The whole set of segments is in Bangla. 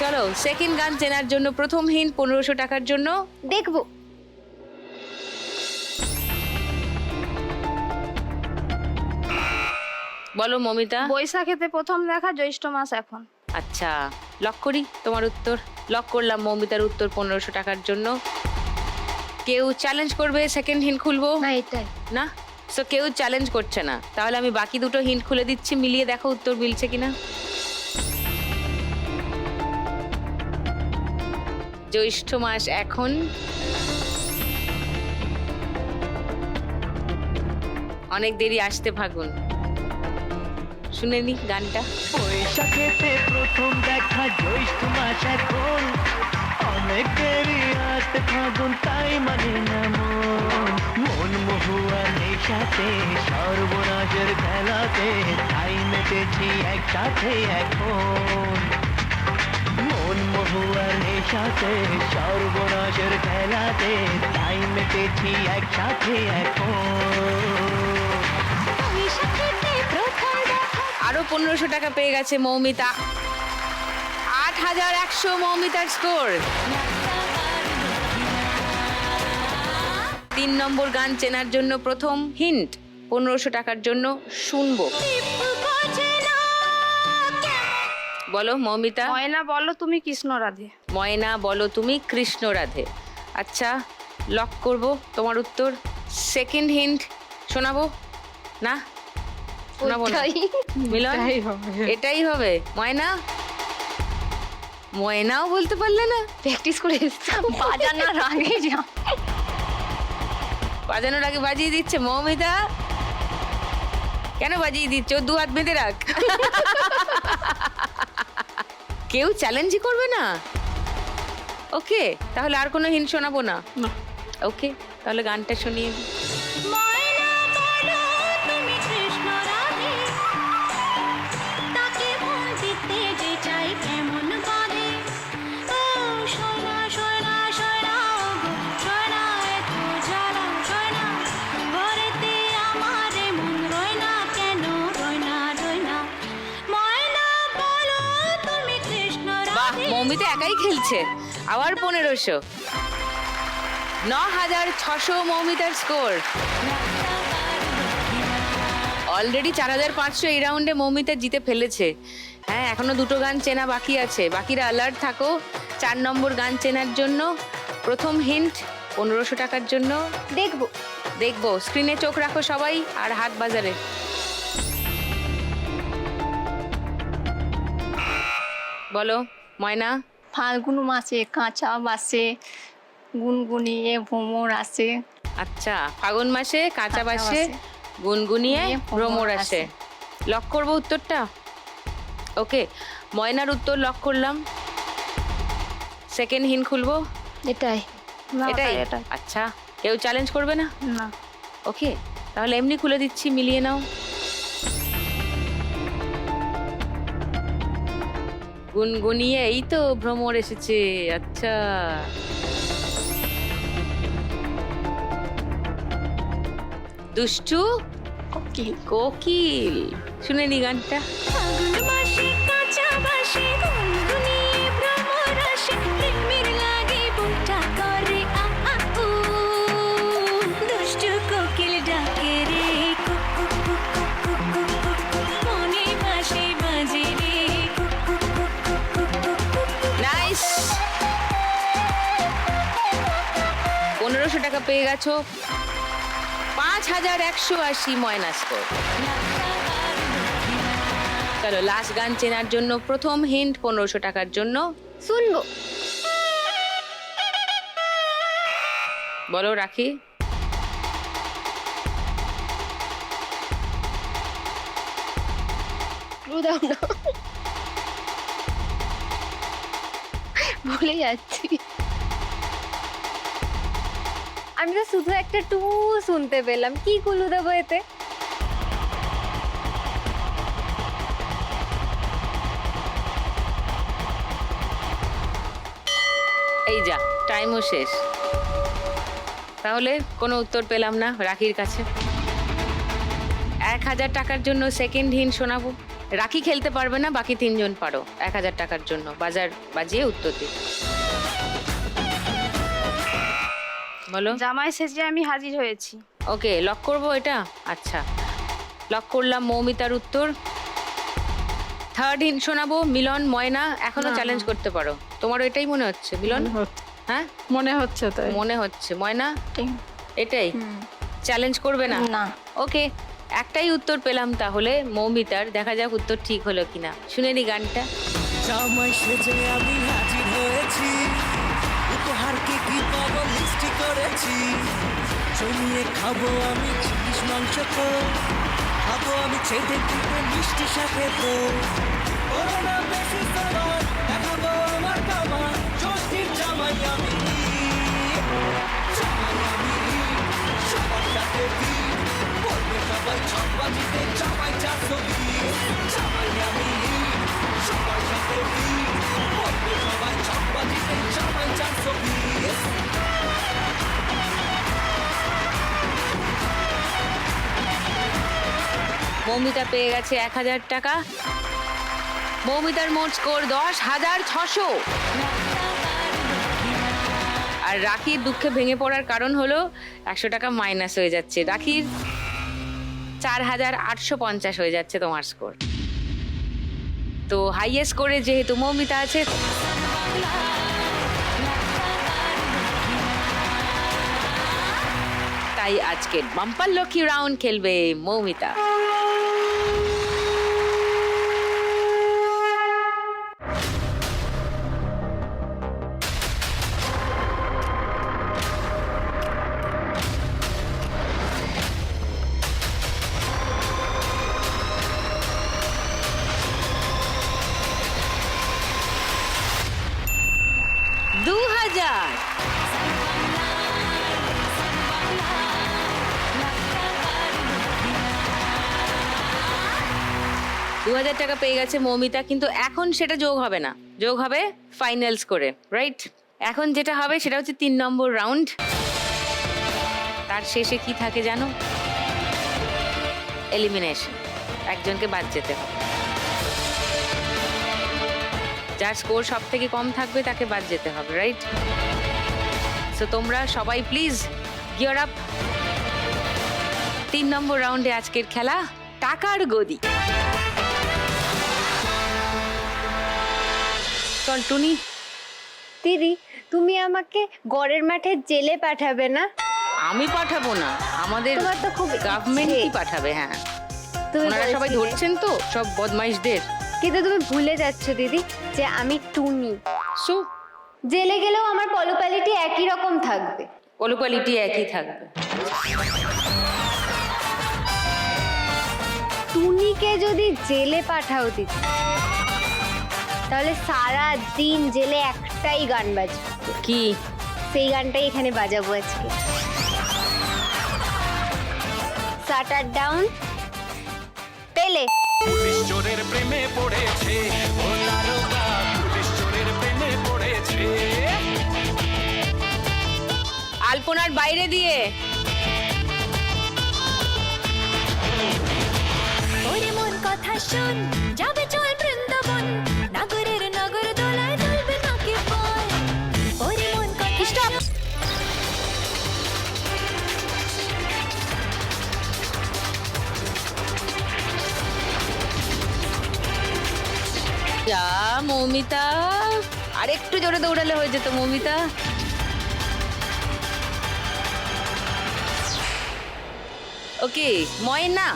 চলো সেকেন্ড গান চেনার জন্য প্রথম হিন্ট 1500 টাকার জন্য দেখবো। বলো মমিতা। বৈশাখেতে প্রথম দেখা, জ্যৈষ্ঠ মাস এখন। আচ্ছা লক করি তোমার উত্তর। লক করলাম মৌমিতার উত্তর 1500 টাকার জন্য। কেউ চ্যালেঞ্জ করবে সেকেন্ড হিন্ট খুলবো না এটাই না? সো কেউ চ্যালেঞ্জ করছে না, তাহলে আমি বাকি দুটো হিন্ট খুলে দিচ্ছি, মিলিয়ে দেখো উত্তর মিলছে কিনা। জ্যৈষ্ঠ মাস এখন, অনেক দেরি আসতে ফাগুন। শুনে নি গানটা। বৈশাখেতে প্রথম দেখা, জ্যৈষ্ঠ মাস এখন, অনেক দেরি আসতে ফাগুন, তাই মানে না মন মহুয়া নেশাতে, সর্বনাশের খেলাতে, তাই মেতেছি একসাথে এখন। মন মহুয়ার নেশাতে, সর্বনাশের খেলাতে, তাই মেতেছি একসাথে এখন। আরো 1500 টাকা পেয়ে গেছে মৌমিতা। 8100 মৌমিতার স্কোর। 3 নম্বর গান চেনার জন্য প্রথম হিন্ট 1500 টাকার জন্য শুনবো। বলো মৌমিতা। ময়না বলো তুমি কৃষ্ণ রাধে। ময়না বলো তুমি কৃষ্ণ রাধে। আচ্ছা লক করব তোমার উত্তর। সেকেন্ড হিন্ট শোনাবো না? শোনাবো না মিলন? এটাই হবে ময়না? ময়নাও বলতে পারলে না? প্র্যাকটিস করে বাজানোর আগে যা বাজানোর আগে বাজিয়ে দিচ্ছে মৌমিতা। কেন বাজিয়ে দিচ্ছ? দু হাত বেঁধে রাখ। কেউ চ্যালেঞ্জই করবে না? ওকে তাহলে আর কোনো হিন্ট শোনাবো না। ওকে তাহলে গানটা শুনিয়ে দিই। মৌমিতা একাই খেলছে। আবার 1500। 9600 মৌমিতার স্কোর। অলরেডি 4500 এই রাউন্ডে মৌমিতা জিতে ফেলেছে। হ্যাঁ এখনো দুটো গান চেনা বাকি আছে, বাকিরা অ্যালার্ট থাকো 4 নম্বর গান চেনার জন্য। প্রথম হিন্ট 1500 টাকার জন্য দেখবো। দেখবো। স্ক্রিনে চোখ রাখো সবাই আর হাত বাজারে। বলো ময়না। ফাল্গুন মাসে কাঁচা বাসে, গুনগুনিয়ে ভ্রমর আসে। আচ্ছা ফাগুন মাসে কাঁচা বাসে, গুনগুনিয়ে ভ্রমর আসে। লক করবো উত্তরটা? ওকে ময়নার উত্তর লক করলাম। সেকেন্ড হিন্ট খুলবো এটাই এটাই? আচ্ছা কেউ চ্যালেঞ্জ করবে না? না। ওকে তাহলে এমনি খুলে দিচ্ছি, মিলিয়ে নাও। গুনগুনিয়ে এই তো ভ্রমর এসেছে। আচ্ছা দুষ্টু কোকিল। কোকিল। শুনে নি গানটা। নাইস। 1500 টাকা পেয়ে গেছো। 5180 ময়না স্কোর। চলো লাস্ট গান চেনার জন্য প্রথম হিন্ট 1500 টাকার জন্য শুনবো। বলো রাখি। ক্লু দাও না, ভুলে যাচ্ছি। আমি তো শুধু একটা টু শুনতে পেলাম, কি কুলু দেবো এতে? এই যা টাইমও শেষ। তাহলে কোনো উত্তর পেলাম না রাখির কাছে। 1000 টাকার জন্য সেকেন্ড হিন্ট শোনাবো। রাখি খেলতে পারবে না, বাকি তিনজন পারো 1000 টাকার জন্য। বাজার বাজিয়ে উত্তর দিন। বলো। জামাই সেজে আমি হাজির হয়েছি। ওকে, লক করবো এটা? আচ্ছা, লক করলাম মৌমিতার উত্তর। থার্ড হিন্ট শোনাবো, মিলন ময়না এখনো চ্যালেঞ্জ করতে পারো। তোমারও এটাই মনে হচ্ছে মিলন? হ্যাঁ মনে হচ্ছে তাই। মনে হচ্ছে। ময়না এটাই চ্যালেঞ্জ করবে না? না। ওকে, একটাই উত্তর পেলাম তাহলে মৌমিতার। দেখা যাক উত্তর ঠিক হলো কিনা। শুনে নি গানটা। জামাই সেজে আমি হাজির হয়েছি, উপহারকে কি পাবো লিস্টি করেছি, জমিয়ে খাবো আমি চিংড়িশ মাংস তো, খাবো আমি চেটে পিঠে মিষ্টি সাথে তো, ওরে না বেশি সামান দেখাবো আমার কামান, ষষ্ঠীর জামাই আমি, জামাই আমি, সবার সাথে ভিড়, বলবে সবাই ছক্কা দিতে জামাই 420, জামাই আমি, সবার সাথে ভিড়, বলবে সবাই ছক্কা দিতে জামাই 420। মৌমিতা পেয়ে গেছে 1000 টাকা। মৌমিতার মোট স্কোর 10,600। আর রাখির দুঃখে ভেঙে পড়ার কারণ হলো 100 টাকা মাইনাস হয়ে যাচ্ছে। রাখির 4,850 হয়ে যাচ্ছে তোমার স্কোর। তো হাইয়েস্ট স্কোরে যেহেতু মৌমিতা আছে, তাই আজকের বাম্পার লক্ষ্মী রাউন্ড খেলবে মৌমিতা। $2,000 টাকা পেয়ে গেছে মৌমিতা, কিন্তু এখন সেটা যোগ হবে না, যোগ হবে ফাইনালস করে, রাইট? এখন যেটা হবে সেটা হচ্ছে 3 নম্বর রাউন্ড। তার শেষে কি থাকে জানো? এলিমিনেশন। একজনকে বাদ যেতে হবে। যার স্কোর সব থেকে কম থাকবে তাকে বাদ যেতে হবে, রাইট? সো তোমরা সবাই প্লিজ গিয়ার আপ। 3 নম্বর রাউন্ডে আজকের খেলা টাকার গদি। চল টুনি। দিদি, তুমি আমাকে গড়ের মাঠে জেলে পাঠাবে না? আমি পাঠাবো না, আমাদের তোমার তো খুব গভর্নমেন্টই ইচ্ছে। পাঠাবে। হ্যাঁ, তুমি ওনারা সবাই বলছিলে। ধরছেন তো সব বদমাইশদের। কিন্তু তুমি ভুলে যাচ্ছ দিদি যে আমি টুনি। সো জেলে গেলেও আমার পলোপ্যালিটি একই রকম থাকবে। কোয়ালিটি একই থাকবে। টুনিকে যদি জেলে পাঠাও দিদি, তাহলে সারা দিন জেলে একটাই গান বাজবে। কি? সেই গানটাই এখানে বাজাবো আজকে। শাটার ডাউন পেলে। পুলিশ চোরের প্রেমে পড়েছে, ও দারোগা পুলিশ চোরের প্রেমে পড়েছে। আলপনার বাইরে দিয়ে। ওরে মন কথা শোন, যাবে চল বৃন্দাবন, নাগরের নগর দোলায় দুলবে নাকি বল। ওরে মন কথা স্টপ। যা মৌমিতা, আর একটু জোরে দৌড়ালে হয়ে যেত মৌমিতা। ওকে ময়না,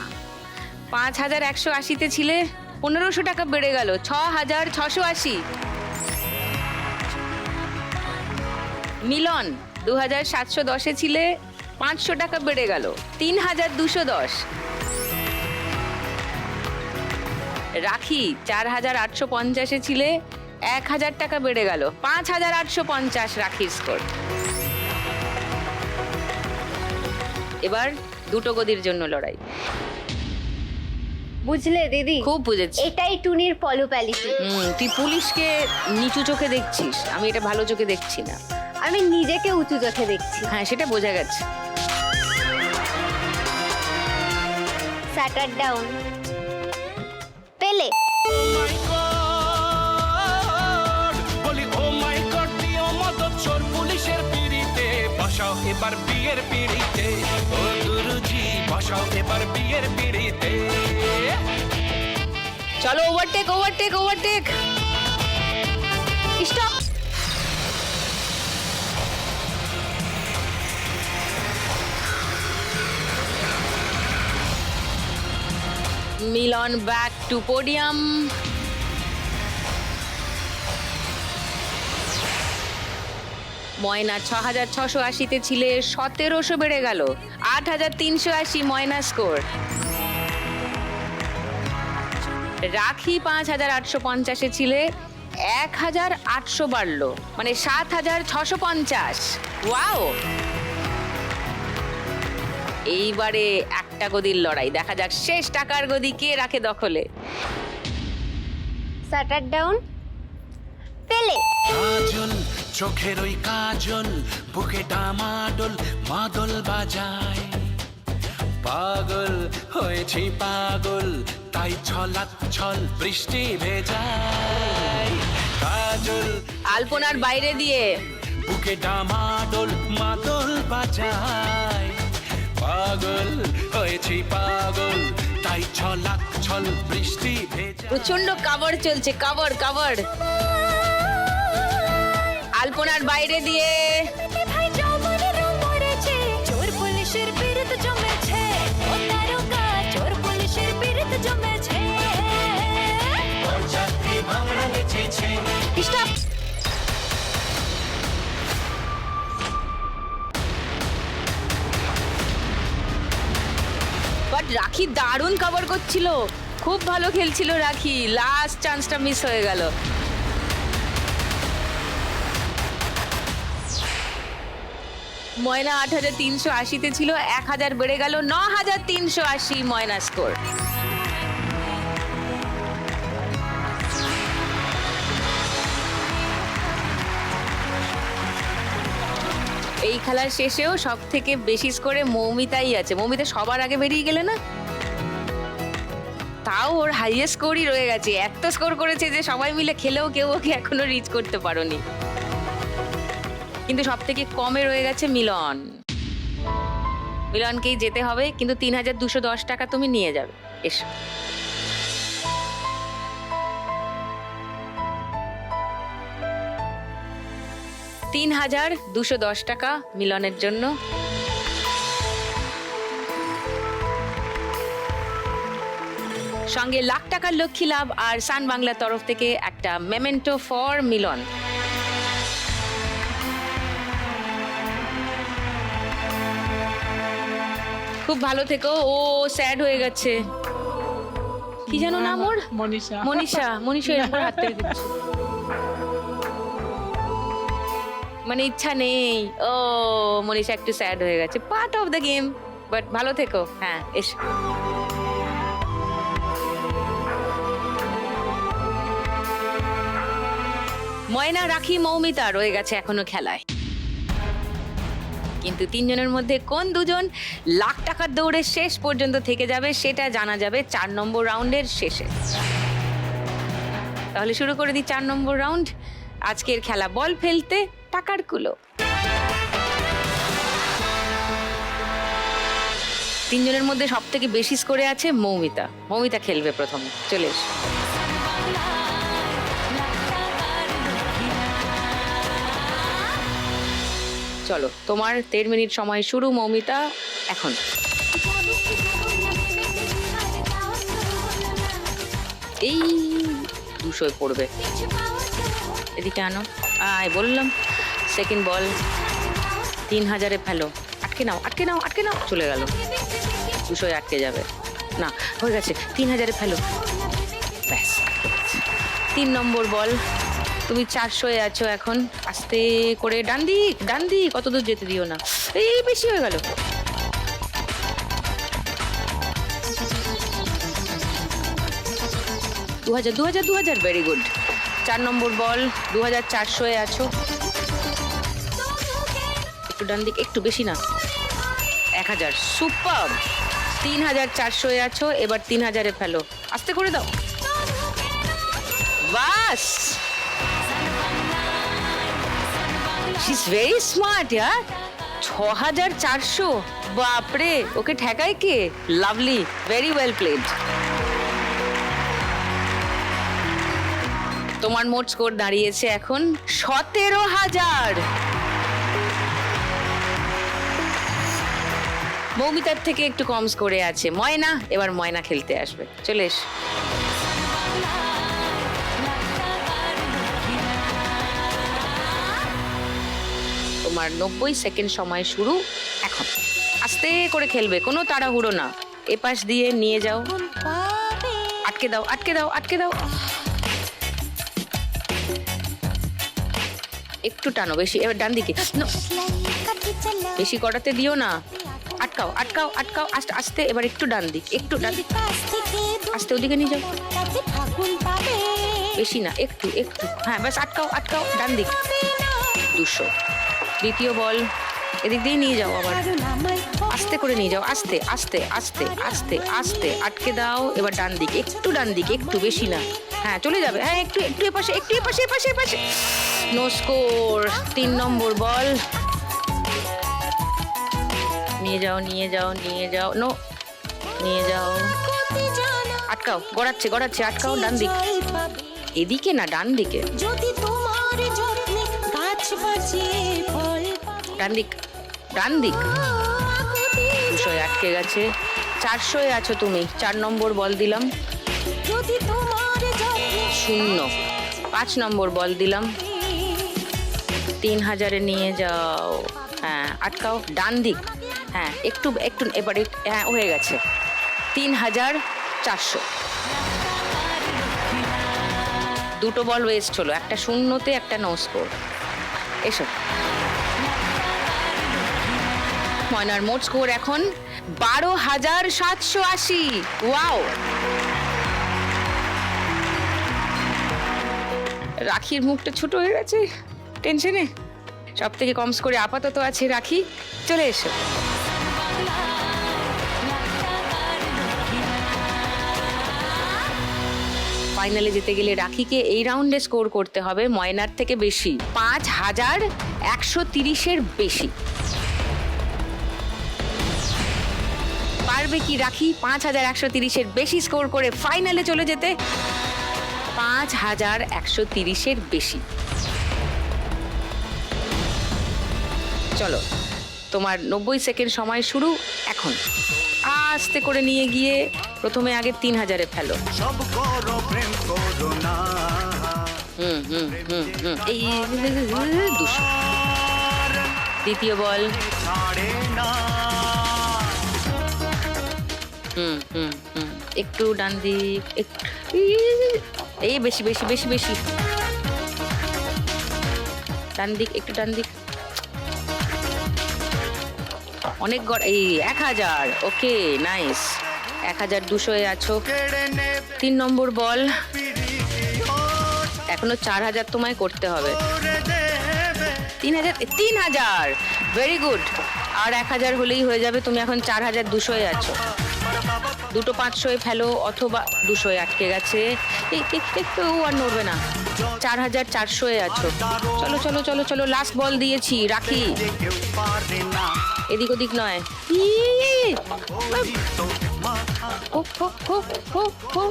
5,180-তে ছিলে, 1500 টাকা বেড়ে গেল 6,680। মিলন 2,710-এ ছিলে, 500 টাকা বেড়ে গেল 3,210। রাখি 4,850-এ ছিলে, 1,000 টাকা বেড়ে গেল 5,850 রাখির স্কোর। এবার দুটো গদির জন্য লড়াই। বুঝলে দিদি? খুব বুঝেছি। এটাই টুনির পলোপ্যালিটি। তুই পুলিশকে নিচু চোখে দেখছিস, আমি এটা ভালো চোখে দেখছি না। আমি নিজেকে উঁচু চোখে দেখছি। হ্যাঁ, সেটা বোঝা গেছে। শাটার ডাউন পেলে। মাই গড, বলি ও মাই গড, দিও মদত চোর পুলিশের পিড়িতে, বসাও এবার বিয়ের পিড়িতে, ও গুরুজি বসাও এবার বিয়ের পিড়িতে। চলো overtake overtake overtake. Stop. Milan back to podium. Moyna 6680-তে ছিলে, 1700 বেড়ে গেল, 8380 ময়না স্কোর। রাখি 5850-এ ছিলে, 1800 বাড়লো, মানে 7650। ওয়াও! এইবারে একটা গদির লড়াই, দেখা যাক শেষ টাকার গদি কে রাখে দখলে। Shutter down. পেলে। কাজল, চোখের ওই কাজল, বুকে ডামাডোল মাদল বাজায়, পাগল হয়েছি পাগল, তাই ছলাচ্ছল বৃষ্টি ভেজায়। কাজল আলপনার বাইরে দিয়ে বুকে ডামাডোল মাদল বাজায়, পাগল হয়েছি পাগল, তাই ছলাচ্ছল বৃষ্টি ভেজায়। প্রচন্ড কাভার চলছে, কাভার কাভার। আলপনার বাইরে দিয়ে ভাই জমনে রং পড়েছে, চোর পুলিশের বিরুদ্ধ জমেছে, ও তারকা চোর পুলিশের বিরুদ্ধ জমেছে। যাত্রী ভাঙড়া নেচেছে। স্টপ। বাট রাখি দারুণ কভার করছিল, খুব ভালো খেলছিল রাখি, লাস্ট চান্সটা মিস হয়ে গেল। ময়না 8380-তে ছিল, 1000 বেড়ে গেল, 9380 ময়না স্কোর। এই খেলার শেষেও সব থেকে বেশি স্কোরে মৌমিতাই আছে। মৌমিতা সবার আগে বেরিয়ে গেলে না, তাও ওর হাইয়েস্ট স্কোরই রয়ে গেছে। এত স্কোর করেছে যে সবাই মিলে খেলেও কেউ ওকে এখনো রিচ করতে পারোনি। কিন্তু সব থেকে কমে রয়ে গেছে মিলন। মিলনকেই যেতে হবে, কিন্তু 3210 টাকা তুমি নিয়ে যাবে। এসো। $3210 টাকা মিলনের জন্য। সঙ্গে লাখ টাকার লক্ষ্মী লাভ আর সান বাংলার তরফ থেকে একটা মেমেন্টো ফর মিলন। খুব ভালো থেকো। ও স্যাড হয়ে গেছে, কি যেন নাম ওর? মনীষা। মনীষা। মনীষা এরকম করে হাত থেকে দিচ্ছে, মানে ইচ্ছা নেই। ও মনীষা একটু স্যাড হয়ে গেছে, part of the game. But ভালো থেকো। হ্যাঁ এসো। ময়না, রাখি, মৌমিতা রয়ে গেছে এখনো খেলায়, কিন্তু তিনজনের মধ্যে কোন দুজন লাখ টাকার দৌড়ে শেষ পর্যন্ত থেকে যাবে সেটা জানা যাবে 4 নম্বর রাউন্ডের শেষে। তাহলে শুরু করে দিই 4 নম্বর রাউন্ড। আজকের খেলা বল ফেলতে টাকার কুলো। তিনজনের মধ্যে সব থেকে বেশি স্কোরে আছে মৌমিতা। মৌমিতা খেলবে প্রথমে, চলে এসো। চলো, তোমার 13 মিনিট সময় শুরু মৌমিতা এখন। এই 200 পড়বে, এদিকে আনো। আয় বললাম, সেকেন্ড বল 3000-এ ফেলো। আটকে নাও আটকে নাও আটকে নাও, চলে গেল। 200 আটকে যাবে না, হয়ে গেছে। 3000-এ ফেলো, ব্যাস। 3 নম্বর বল, তুমি 400-এ আছো এখন। আস্তে করে ডান দিক ডান দিক, কত দূর যেতে দিও না। এই বেশি হয়ে গেল। 2000 ভেরি গুড। 4 নম্বর বল, 2400-এ আছো। একটু ডান দিক, একটু বেশি না। 1000, সুপার। 3400-এ আছো, এবার 3000-এ ফেলো। আস্তে করে দাও। বাস শি ইজ ভেরি স্মার্ট ইয়ার। 6400, বাপরে, ওকে ঠেকায় কে? Lovely, very well played. তোমার মোট স্কোর দাঁড়িয়েছে এখন 17,000। মৌমিতার থেকে একটু কম স্কোরে আছে ময়না। এবার ময়না খেলতে আসবে, চলে এস। তোমার 90 সেকেন্ড সময় শুরু এখন। আস্তে করে খেলবে, কোনো তাড়াহুড়ো না। এপাশ দিয়ে নিয়ে যাও, আটকে দাও, আটকে দাও, আটকে দাও। একটু টানো বেশি, এবার ডান দিকে। No, বেশি করাতে দিও না। আটকাও, আটকাও, আটকাও, আস্তে আস্তে। এবার একটু ডান দিক, একটু ডান দিক, আস্তে ওদিকে নিয়ে যাও। বেশি না, একটু একটু। হ্যাঁ ব্যাস, আটকাও, আটকাও, ডান দিক। 200। দ্বিতীয় বল, এদিক দিয়ে নিয়ে যাও আবার, আস্তে করে নিয়ে যাও, আস্তে আস্তে আস্তে আস্তে আস্তে। আটকে দাও, এবার ডান দিক, একটু ডান দিক, একটু, বেশি না। হ্যাঁ চলে যাবে, হ্যাঁ একটু একটু এপাশে, একটু এপাশে, এপাশে, এপাশে। No score. 3 নম্বর বল, নিয়ে যাও, নিয়ে যাও, নিয়ে যাও। নো, নিয়ে যাও, আটকাও, গড়াচ্ছে, গড়াচ্ছে, আটকাও, ডান দিক। এদিকে না, ডান দিকে, ডান দিক, ডান দিক। 200 আটকে গেছে। 400 আছো তুমি। 4 নম্বর বল দিলাম, 0। 5 নম্বর বল দিলাম, 3000 নিয়ে যাও। হ্যাঁ আটকাও, ডান দিক। হ্যাঁ একটু একটু, এবারে হ্যাঁ হয়ে গেছে। 3400। 2টো বল ওয়েস্ট হলো, একটা 0-তে, একটা নো স্কোর। এসো। ময়নার মোট স্কোর এখন 12,780। ওয়াও। রাখির মুখটা ছোট হয়ে গেছে টেনশনে। সব থেকে কম স্কোরে আপাতত আছে রাখি। চলে এসো। ফাইনালে যেতে গেলে রাখিকে এই রাউন্ডে স্কোর করতে হবে ময়নার থেকে বেশি, 5130-এর বেশি। পারবে কি রাখি 5130-এর বেশি স্কোর করে ফাইনালে চলে যেতে? 5130-এর বেশি। চলো, তোমার 90 সেকেন্ড সময় শুরু এখন। আস্তে করে নিয়ে গিয়ে প্রথমে আগে 3000-এ ফেলো। এই 200। দ্বিতীয় বল, একটু ডান দিক, এই বেশি বেশি বেশি বেশি, ডান দিক, একটু ডান দিক। অনেক এই 1000। ওকে, নাইস। 1200-এ আছো। 3 নম্বর বল, এখনো 4000 তোমায় করতে হবে। 3000, ভেরি গুড। আর 1000 হলেই হয়ে যাবে। তুমি এখন 4200-এ আছো। 2টো 500-এ ফেলো, অথবা 200-এ আটকে গেছে। একটু আর নড়বে না। 4400-এ আছো। চলো চলো চলো চলো, লাস্ট বল দিয়েছি রাখি। এদিক ওদিক নয়। হো, হো, হো, হো, হো।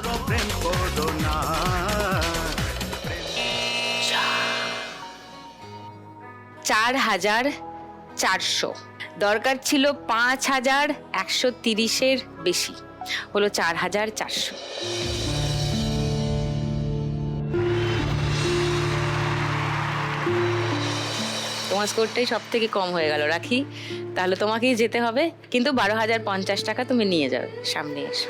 4400। দরকার ছিল 5130-এর বেশি, হলো 4400। তোমার স্কোরটাই সব থেকে কম হয়ে গেল রাখি। তাহলে তোমাকেই যেতে হবে, কিন্তু 12,050 টাকা তুমি নিয়ে যাবে। সামনে এসো।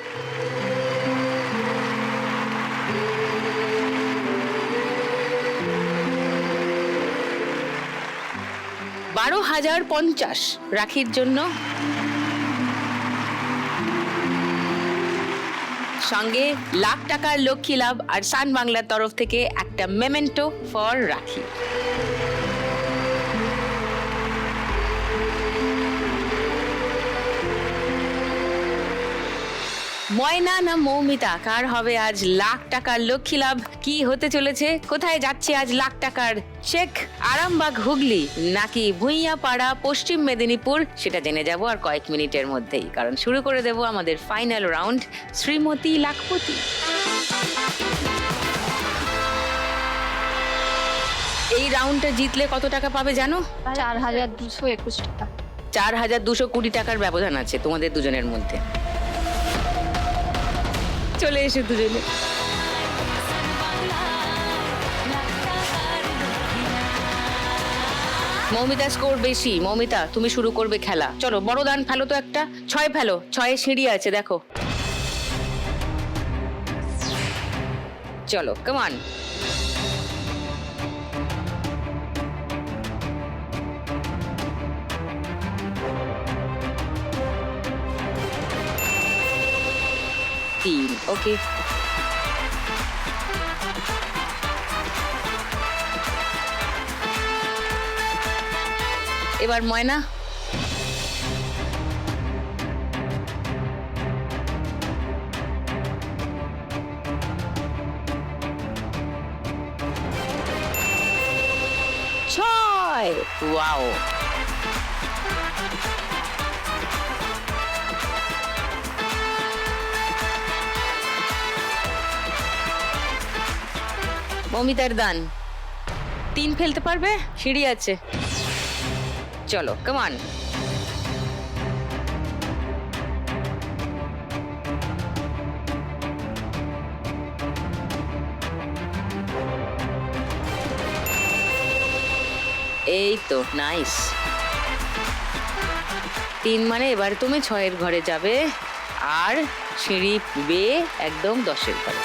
12,050 রাখির জন্য। সঙ্গে লাখ টাকার লক্ষ্মী লাভ আর সান বাংলার তরফ থেকে একটা মেমেন্টো ফর রাখি। ময়না না মৌমিতা, কার হবে আজ লাখ টাকার লক্ষ্মী লাভ? কি হতে চলেছে? কোথায় যাচ্ছে আজ লাখ টাকার চেক? আরামবাগ হুগলি নাকি ভুঁইয়াপাড়া পশ্চিম মেদিনীপুর? সেটা জেনে যাব আর কয়েক মিনিটের মধ্যেই, কারণ শুরু করে দেব আমাদের ফাইনাল রাউন্ড, শ্রীমতী লাখপতি। এই রাউন্ডটা জিতলে কত টাকা পাবে জানো? 4221 টাকা। 4220 টাকার ব্যবধান আছে তোমাদের দুজনের মধ্যে। চলে এসে দুজনে। মৌমিতা স্কোর বেশি। মৌমিতা, তুমি শুরু করবে খেলা। চলো, বড় দান ফেলো তো একটা। 6 ফেলো। 6 সিঁড়ি আছে দেখো। চলো, কামান। ওকে, এবার ময়না। ছয়। ওয়াও, মৌমিতার দান। 3 ফেলতে পারবে? সিঁড়ি আছে। চলো, কামান। এই তো, নাইস। 3 মানে এবার তুমি 6-এর ঘরে যাবে আর সিঁড়ি বেয়ে একদম 10-এর ঘরে।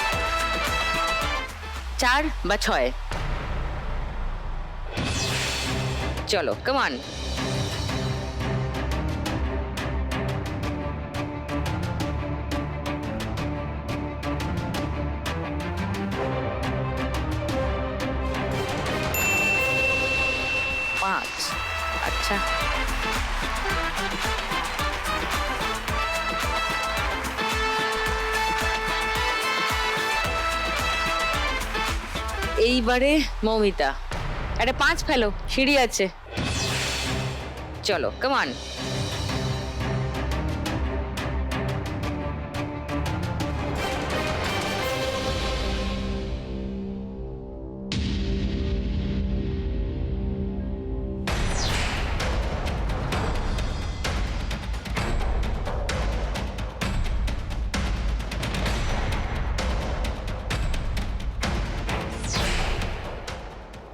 4 বা 6। চলো, কামান। পাঁচ। আচ্ছা, এইবারে মৌমিতা একটা 5 ফেলো, সিঁড়ি আছে। চলো, কামান।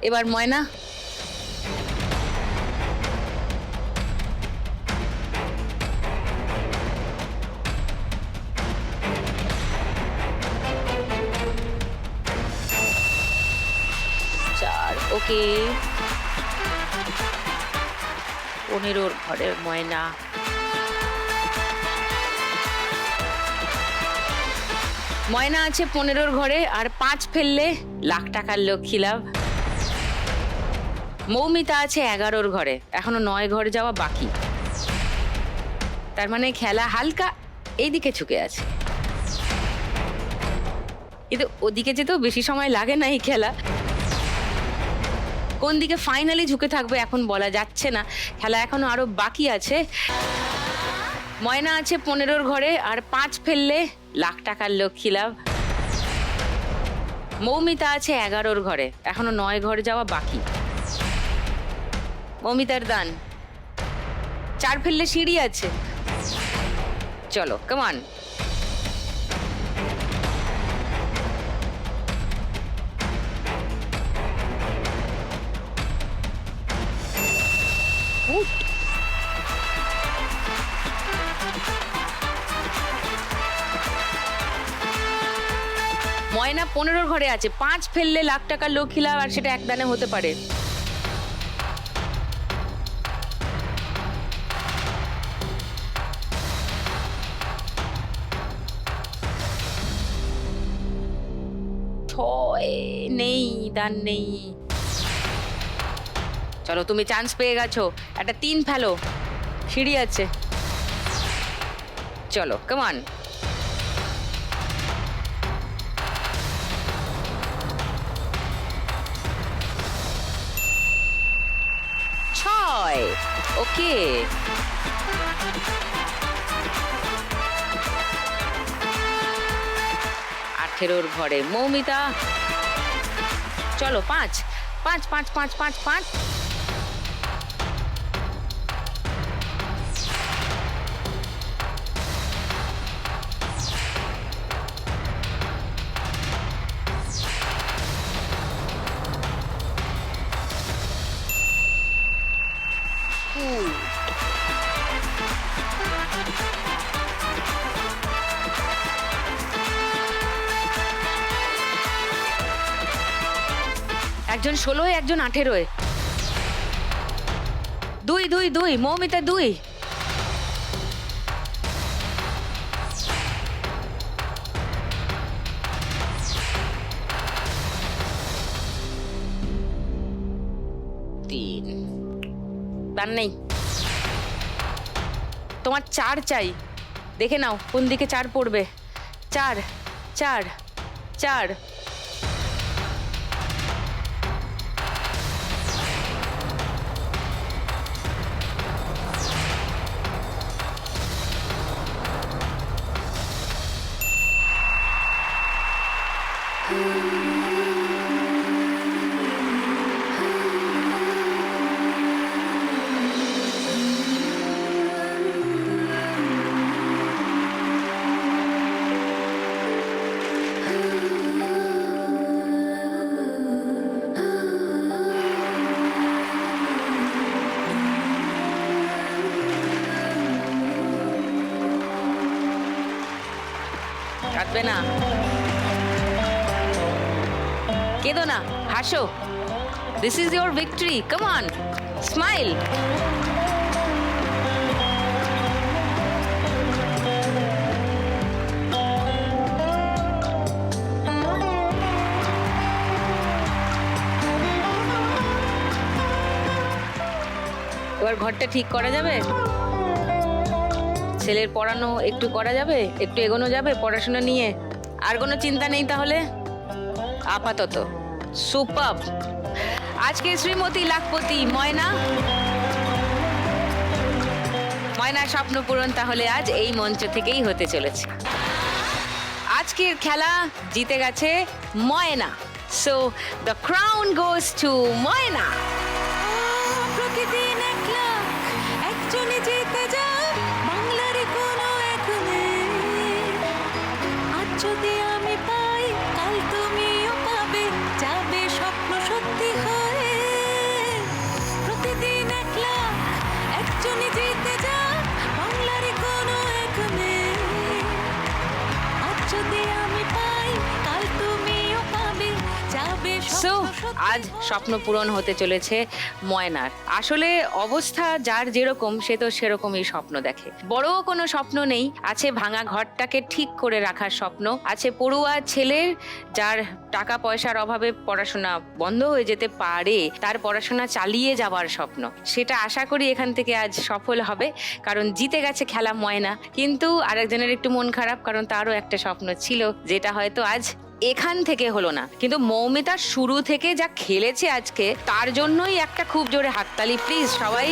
এবার ময়না। ওকে, 15-র ঘরের ময়না। ময়না আছে 15-র ঘরে আর 5 ফেললে লাখ টাকার লক্ষ্মী লাভ। মৌমিতা আছে 11-র ঘরে, এখনো 9 ঘরে যাওয়া বাকি। তার মানে খেলা হালকা এইদিকে ঝুঁকে আছে, কিন্তু ওদিকে যেতেও বেশি সময় লাগে না। এই খেলা কোন দিকে ফাইনালি ঝুঁকে থাকবে এখন বলা যাচ্ছে না, খেলা এখনো আরো বাকি আছে। ময়না আছে 15-র ঘরে আর 5 ফেললে লাখ টাকার লক্ষ্মী লাভ। মৌমিতা আছে 11-র ঘরে, এখনো 9 ঘরে যাওয়া বাকি। মৌমিতার দান। 4 ফেললে সিঁড়ি আছে। চলো, কামান। ময়না 15-র ঘরে আছে, 5 ফেললে লাখ টাকার লক্ষ্মী লাভ, আর সেটা এক দানে হতে পারে। নেই, দান নেই। চলো, তুমি চান্স পেয়ে গেছো, একটা 3 ফেলো, সিঁড়ি আছে। চলো, কামান। বয়। ওকে, আঠেরোর ঘরে মৌমিতা। চলো 5 5 5 5 5 5। একজন 16, একজন 18। 2 2 2, মৌমিতা 2। তার নেই, তোমার 4 চাই। দেখে নাও কোন দিকে 4 পড়বে। 4 4 4। কাঁদবে না, কেঁদো না, হাসো। This is your victory, come on, smile. এবার ঘরটা ঠিক করা যাবে, ছেলের পড়ানো একটু করা যাবে, একটু এগোনো যাবে পড়াশোনা নিয়ে। আর কোনো চিন্তা নেই তাহলে আপাতত? সুপার। আজকে শ্রীমতী লাখপতি ময়না, ময়নার স্বপ্ন পূরণ তাহলে আজ এই মঞ্চ থেকেই হতে চলেছে। আজকের খেলা জিতে গেছে Moyna, so the crown goes to Moyna. প্রতিদিন একলা একজনই জিতে যায় বাংলার কোনো এক নেই। আজ যদি আমি পাই কাল তুমিও পাবে, যাবে স্বপ্ন সত্যি হয়ে। প্রতিদিন একলা একজনই জিতে যায় বাংলার কোনো এক নেই। আজ যদি আমি পাই কাল তুমিও পাবে, যাবে সো স্বপ্ন সত্যি আজ স্বপ্ন পূরণ হতে চলেছে ময়নার। আসলে অবস্থা যার যেরকম সে তো সেরকমই স্বপ্ন দেখে। বড় কোনো স্বপ্ন নেই, আছে ভাঙা ঘরটাকে ঠিক করে রাখার স্বপ্ন, আছে পড়ুয়া ছেলের যার টাকা পয়সার অভাবে পড়াশোনা বন্ধ হয়ে যেতে পারে তার পড়াশোনা চালিয়ে যাওয়ার স্বপ্ন। সেটা আশা করি এখান থেকে আজ সফল হবে, কারণ জিতে গেছে খেলা ময়না। কিন্তু আরেকজনের একটু মন খারাপ, কারণ তারও একটা স্বপ্ন ছিল যেটা হয়তো আজ এখান থেকে হলো না। কিন্তু মৌমিতা শুরু থেকে যা খেলেছে আজকে, তার জন্যই একটা খুব জোরে হাততালি প্লিজ সবাই।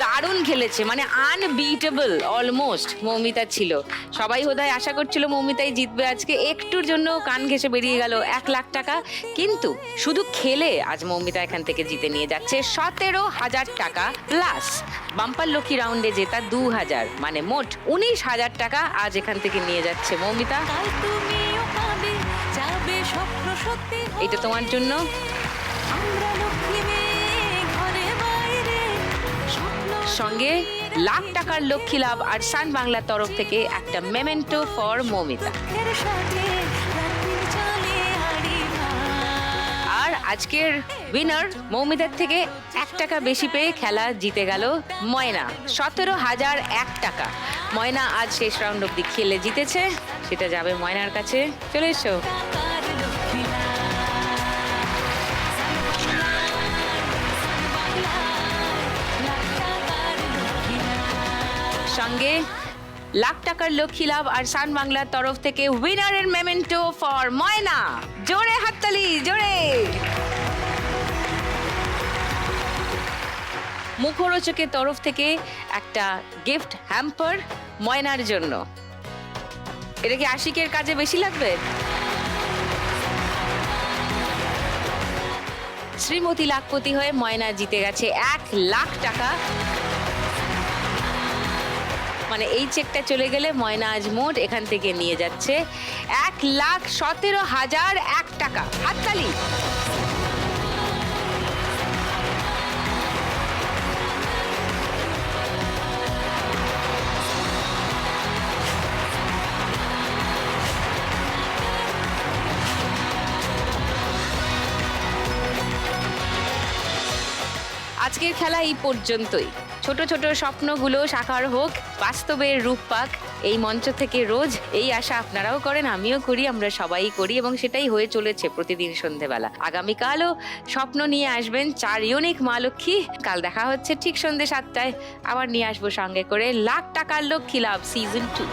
দারুণ খেলেছে, মানে আনবিটেবল অলমোস্ট মৌমিতা ছিল। সবাই বোধহয় আশা করছিল মৌমিতাই জিতবে আজকে। একটুর জন্য কান ঘেঁষে বেরিয়ে গেল 1 লাখ টাকা, কিন্তু শুধু খেলে আজ মৌমিতা এখান থেকে জিতে নিয়ে যাচ্ছে 17,000 টাকা প্লাস বাম্পার লক্ষ্মী রাউন্ডে জেতা 2,000, মানে মোট 19,000 টাকা আজ এখান থেকে নিয়ে যাচ্ছে মৌমিতা। এটা তোমার জন্য। সঙ্গে লাখ টাকার লক্ষ্মী লাভ আর সান বাংলার তরফ থেকে একটা মেমেন্টো ফর মৌমিতা। আর আজকের উইনার মৌমিতার থেকে 1 টাকা বেশি পেয়ে খেলা জিতে গেল ময়না, 17,001 টাকা। ময়না আজ শেষ রাউন্ড অব্দি খেলে জিতেছে, সেটা যাবে ময়নার কাছে। চলে এসো। সঙ্গে লাখ টাকার লক্ষ্মী লাভ আর সান বাংলার তরফ থেকে উইনারের মেমেন্টো ফর ময়না। জোরে হাততালি, জোরে। মুখরোচকের তরফ থেকে একটা গিফট হ্যাম্পার ময়নার জন্য। এটা কি আশিকের কাজে বেশি লাগবে? শ্রীমতী লাখপতি হয়ে ময়না জিতে গেছে 1,00,000 টাকা। মানে এই চেকটা চলে গেলে ময়না আজ মোট এখান থেকে নিয়ে যাচ্ছে 1,17,001 টাকা। হাততালি। আজকের খেলা এই পর্যন্তই। ছোট ছোট স্বপ্নগুলো সাকার হোক, বাস্তবের রূপ পাক। এই মঞ্চ থেকে রোজ এই আশা আপনারাও করেন, আমিও করি, আমরা সবাই করি, এবং সেটাই হয়ে চলেছে প্রতিদিন সন্ধেবেলা। আগামীকালও স্বপ্ন নিয়ে আসবেন 4 ইউনিক মা লক্ষ্মী। কাল দেখা হচ্ছে ঠিক সন্ধে 7টায়। আবার নিয়ে আসবো সঙ্গে করে 1,00,000 টাকার লক্ষ্মী লাভ সিজন 2।